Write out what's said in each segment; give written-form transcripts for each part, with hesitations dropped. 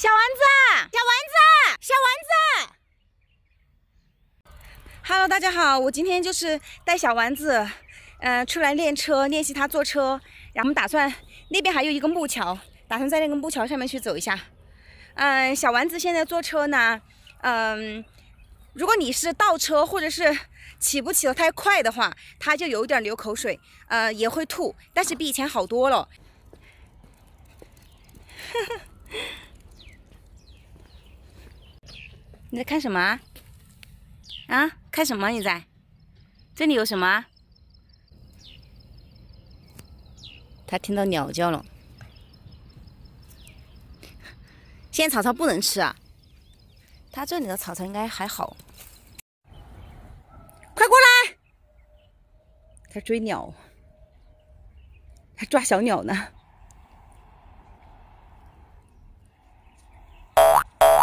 小丸子，小丸子，小丸子。Hello， 大家好，我今天就是带小丸子，出来练车，练习他坐车。然后我们打算那边还有一个木桥，打算在那个木桥上面去走一下。小丸子现在坐车呢，如果你是倒车或者是起不起得太快的话，他就有点流口水，也会吐，但是比以前好多了。你在看什么啊？啊，看什么？你在？这里有什么？他听到鸟叫了。现在草草不能吃啊。他这里的草草应该还好。快过来！他追鸟，他抓小鸟呢。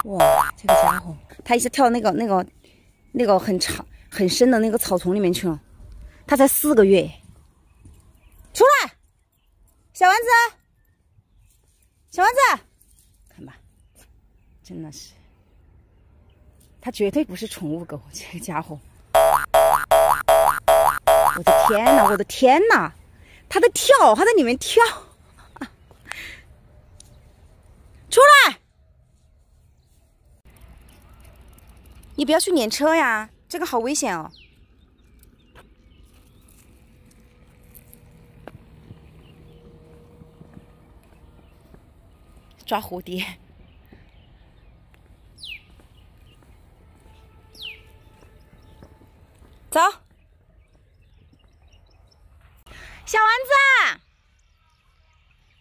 哇，这个家伙，他一直跳那个很长很深的那个草丛里面去了。他才4个月。出来，小丸子，小丸子，看吧，真的是，他绝对不是宠物狗，这个家伙。我的天哪，我的天哪，他在跳，他在里面跳。出来！你不要去撵车呀，这个好危险哦。抓蝴蝶。走。小丸子，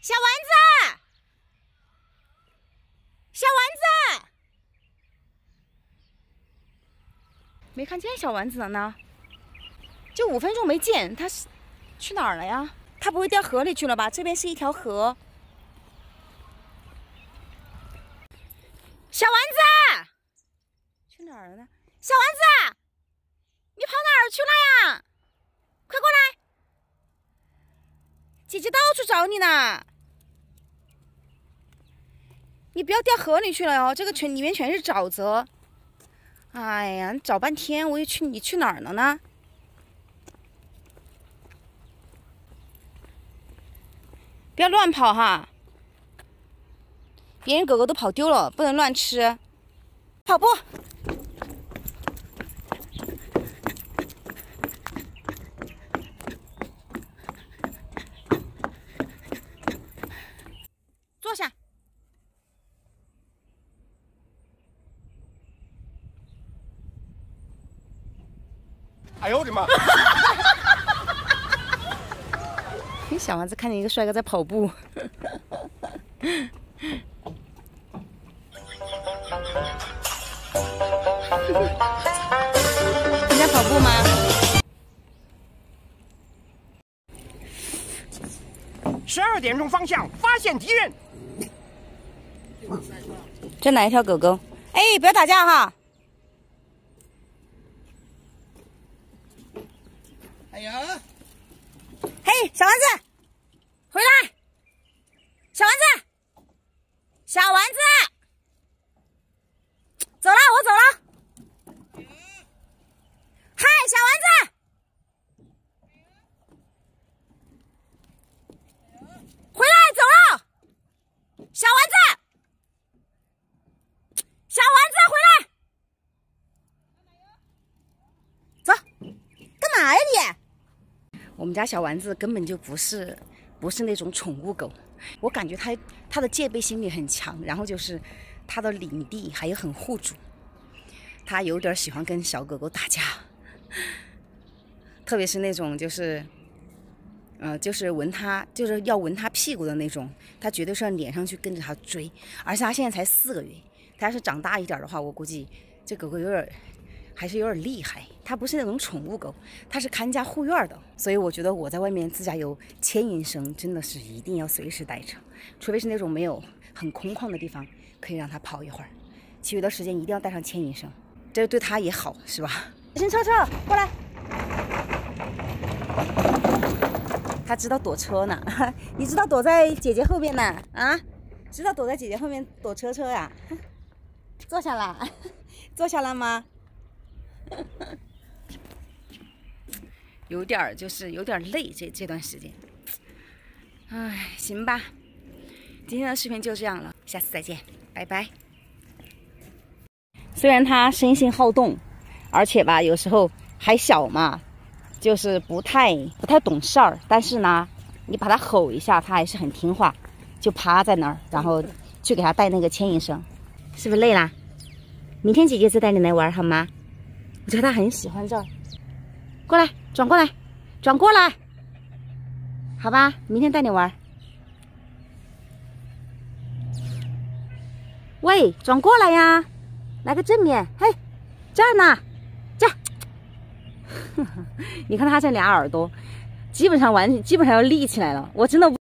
小丸子，小丸子。没看见小丸子了呢，就5分钟没见，他是去哪儿了呀？他不会掉河里去了吧？这边是一条河。小丸子去哪儿了呢？小丸子，你跑哪儿去了呀？快过来，姐姐到处找你呢。你不要掉河里去了哟，这个里面全是沼泽。哎呀，找半天，你去哪儿了呢？不要乱跑哈！别人狗狗都跑丢了，不能乱吃。跑步。坐下。哎呦我的妈！小丸子看见一个帅哥在跑步。你在跑步吗12点钟方向发现敌人。这哪一条狗狗？哎，不要打架哈！哎呀！嘿，小丸子，回来！小丸子，小丸子，走了，我走了。嗨，小丸子，回来，走了。小丸子，小丸子，回来。走，干嘛呀你？我们家小丸子根本就不是那种宠物狗，我感觉它的戒备心理很强，然后就是它的领地还有很护主，它有点喜欢跟小狗狗打架，特别是那种就是闻它就是要闻它屁股的那种，它绝对是要撵上去跟着它追，而且它现在才4个月，它要是长大一点的话，我估计这狗狗还是有点厉害，它不是那种宠物狗，它是看家护院的，所以我觉得我在外面自驾游牵引绳真的是一定要随时带着，除非是那种没有很空旷的地方可以让它跑一会儿，其余的时间一定要带上牵引绳，这对它也好，是吧？小心车过来，它知道躲车呢，你知道躲在姐姐后边呢啊？知道躲在姐姐后面躲车车呀？坐下了，坐下了吗？有点儿就是有点累，这段时间。唉，行吧，今天的视频就这样了，下次再见，拜拜。虽然他生性好动，而且吧有时候还小嘛，就是不太懂事儿，但是呢，你把他吼一下，他还是很听话，就趴在那儿，然后去给他带那个牵引绳。是不是累啦？明天姐姐再带你来玩好吗？我觉得他很喜欢这儿。过来，转过来，转过来，好吧，明天带你玩。喂，转过来呀，来个正面，嘿，这儿呢，这儿。你看他这俩耳朵，基本上要立起来了，我真的。